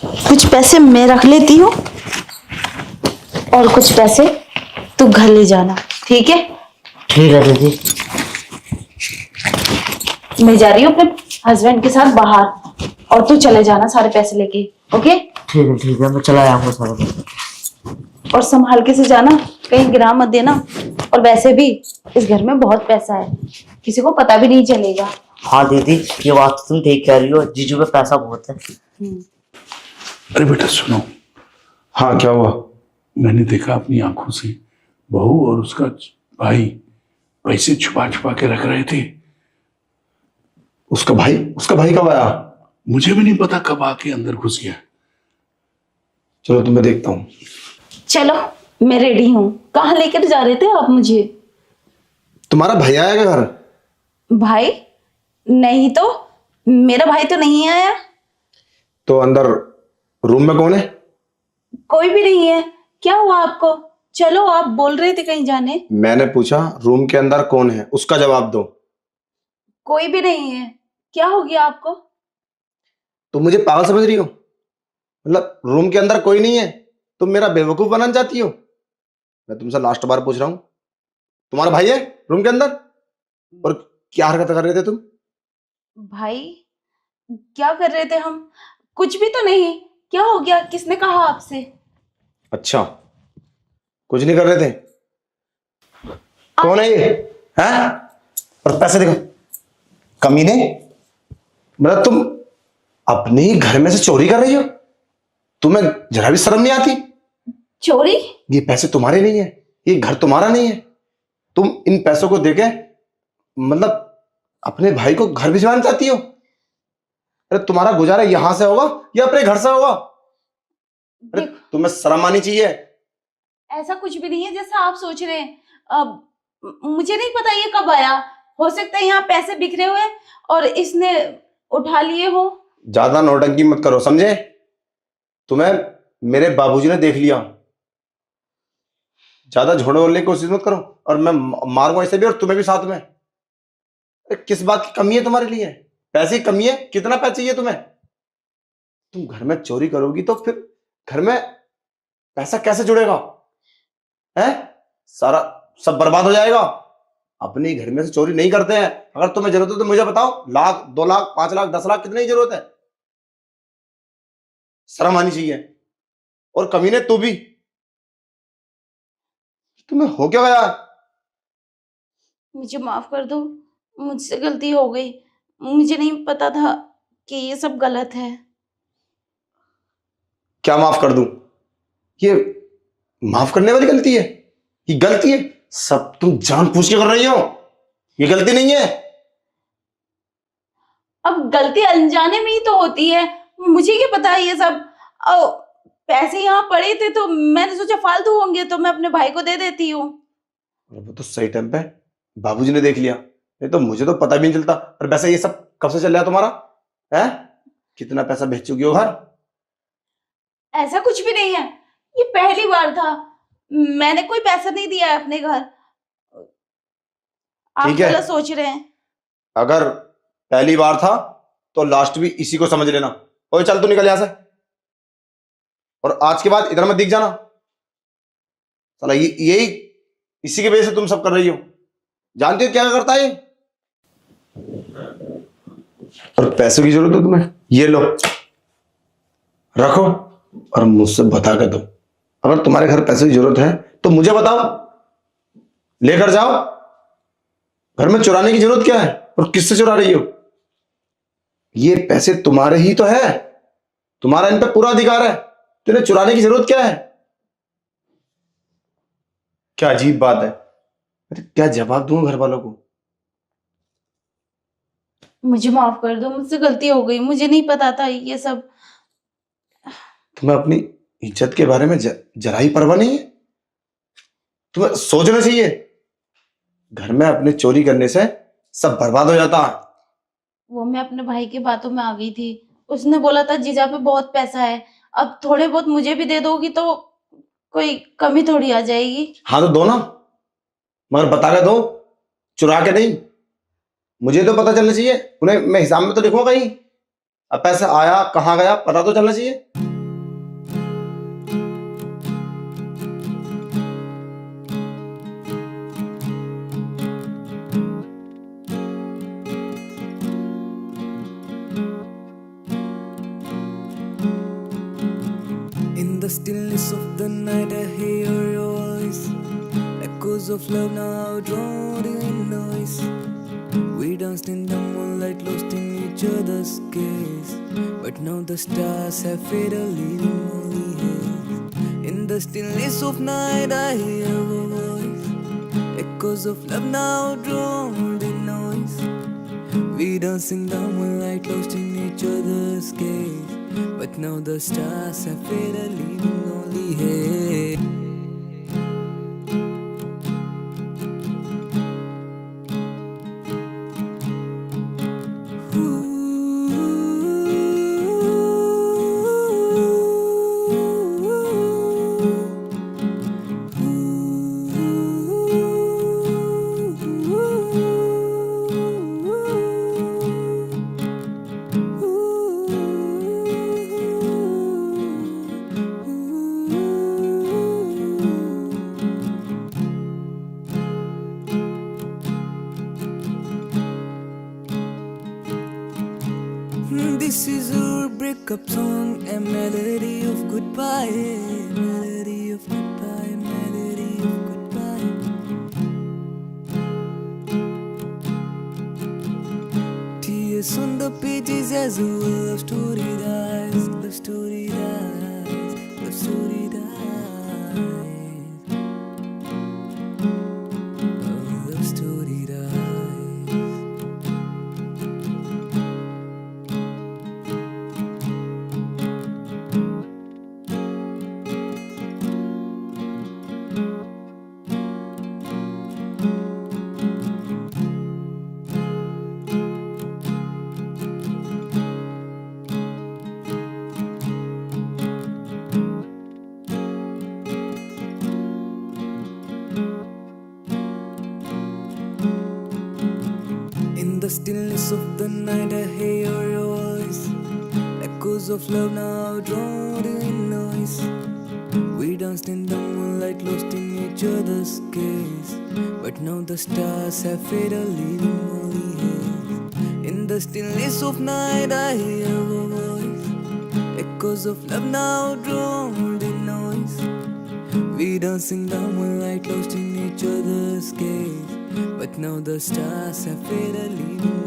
कुछ पैसे मैं रख लेती हूँ और कुछ पैसे तू घर ले जाना, ठीक है? ठीक है दीदी। मैं जा रही हूँ अपने हस्बैंड के साथ बाहर और तू चले जाना सारे पैसे लेके, ओके? ठीक है, मैं चला आऊंगा सारा पैसा। और संभाल के से जाना, कहीं गिरा मत देना। और वैसे भी इस घर में बहुत पैसा है, किसी को पता भी नहीं चलेगा। हाँ दीदी, ये बात तो तुम ठीक कह रही हो, जीजू पे पैसा बहुत है। अरे बेटा सुनो। हाँ क्या हुआ? मैंने देखा अपनी आंखों से बहू और उसका भाई पैसे छुपा छुपा के रख रहे थे। उसका भाई कब आया? मुझे भी नहीं पता कब आके अंदर घुस गया। चलो तुम्हें देखता हूँ। चलो मैं रेडी हूँ। कहाँ लेकर जा रहे थे आप मुझे? तुम्हारा भाई आया क्या घर? भाई? नहीं तो, मेरा भाई तो नहीं आया। तो अंदर रूम में कौन है? कोई भी नहीं है। क्या हुआ आपको? चलो, आप बोल रहे थे कहीं जाने। मैंने पूछा रूम के अंदर कौन है, उसका जवाब दो। कोई भी नहीं है। क्या हो गया आपको? तुम मुझे पागल समझ रही हो? मतलब रूम के अंदर कोई नहीं है, तुम मेरा बेवकूफ बनाना चाहती हो? मैं तुमसे लास्ट बार पूछ रहा हूं, तुम्हारा भाई है रूम के अंदर? और क्या हरकत कर रहे थे तुम? भाई? क्या कर रहे थे हम? कुछ भी तो नहीं। क्या हो गया? किसने कहा आपसे? अच्छा, कुछ नहीं कर रहे थे। कौन है ये? हैं? और पैसे देखो कमीने। मतलब तुम अपने ही घर में से चोरी कर रही हो? तुम्हें जरा भी शर्म नहीं आती? चोरी? ये पैसे तुम्हारे नहीं है, ये घर तुम्हारा नहीं है। तुम इन पैसों को देके मतलब अपने भाई को घर भिजवाना चाहती हो? अरे तुम्हारा गुजारा यहां से होगा या अपने घर से होगा? अरे तुम्हें शर्म आनी चाहिए। ऐसा कुछ भी नहीं है जैसा आप सोच रहे हैं। अब मुझे नहीं पता ये कब आया। हो सकता है यहाँ पैसे बिखरे हुए और इसने उठा लिए हो। ज्यादा नौटंकी मत करो, समझे? तुम्हें मेरे बाबूजी ने देख लिया। ज्यादा झोड़े बोलने की कोशिश मत करो, और मैं मारूंगा इसे भी और तुम्हें भी साथ में। अरे किस बात की कमी है तुम्हारे लिए? पैसे की कमी है? कितना पैसा चाहिए तुम्हें? तुम घर में चोरी करोगी तो फिर घर में पैसा कैसे जुड़ेगा? है सारा सब बर्बाद हो जाएगा। अपने घर में से चोरी नहीं करते हैं। अगर तुम्हें जरूरत है तो मुझे बताओ, 1,00,000, 2,00,000, 5,00,000, 10,00,000 कितने की जरूरत है? शर्म आनी चाहिए। और कमीने तू भी, तुम्हें हो क्या गया? मुझे माफ कर दो, मुझसे गलती हो गई। मुझे नहीं पता था कि ये सब गलत है। क्या माफ कर दूं? ये माफ करने वाली गलती है? ये गलती है? सब तुम जानबूझ के कर रही हो, ये गलती नहीं है। अब गलती अनजाने में ही तो होती है। मुझे क्या पता है ये सब। पैसे यहाँ पड़े थे तो मैंने सोचा फालतू होंगे तो मैं अपने भाई को दे देती हूँ। और वो तो सही टाइम पे बाबूजी ने देख लिया, नहीं तो मुझे तो पता भी नहीं चलता। और वैसे ये सब कब से चल रहा है तुम्हारा? है कितना पैसा भेज चुकी हो घर? ऐसा कुछ भी नहीं है, ये पहली बार था। मैंने कोई पैसा नहीं दिया है अपने घर। आप ठीक है। गलत सोच रहे हैं। अगर पहली बार था तो लास्ट भी इसी को समझ लेना। ओए चल तू निकल यहां से, और आज के बाद इधर मत दिख जाना। साला यही इसी की वजह से तुम सब कर रही हो। जानती हो क्या करता है ये? और पैसों की जरूरत है तुम्हें, ये लो रखो, और मुझसे बता के दो। अगर तुम्हारे घर पैसों की जरूरत है तो मुझे बताओ, लेकर जाओ। घर में चुराने की जरूरत क्या है? और किससे चुरा रही हो? ये पैसे तुम्हारे ही तो है, तुम्हारा इन पे पूरा अधिकार है। तुम्हें चुराने की जरूरत क्या है? क्या अजीब बात है। अरे क्या जवाब दूं घर वालों को? मुझे माफ कर दो, मुझसे गलती हो गई। मुझे नहीं पता था ये सब। तुम्हें अपनी इज्जत के बारे में जरा ही परवाह नहीं है? तुम्हें सोचना चाहिए। घर में अपने चोरी करने से सब बर्बाद हो जाता है। वो मैं अपने भाई की बातों में आ गई थी। उसने बोला था जीजा पे बहुत पैसा है, अब थोड़े बहुत मुझे भी दे दोगी तो कोई कमी थोड़ी आ जाएगी। हाँ तो दो ना, मगर बता के दो, चुरा के नहीं। मुझे तो पता चलना चाहिए, उन्हें मैं हिसाब में तो लिखूंगा कहीं। अब पैसा आया कहाँ गया पता तो चलना चाहिए। the stillness of the night I hear your voice. Echoes of love now drowned in noise. We danced in the moonlight, lost in each other's gaze. But now the stars have faded, leaving only haze. In the stillness of night I hear your voice. Echoes of love now drowned in noise. We danced in the moonlight, lost in each other's gaze. But now the stars have faded, leaving only haze. This is our breakup song, a melody of goodbye, melody of goodbye, melody of goodbye. Tears on the pages as a love story dies, love story dies, love story dies. Oh, love story dies. In the stillness of the night I hear your voice. Echoes of love now drowned in noise. We danced in the moonlight, lost in each other's gaze. But now the stars have faded, leaving only haze. In the stillness of night I hear your voice. Echoes of love now drowned in noise. We danced in the moonlight, lost in each other's gaze. But now the stars have faded, leaving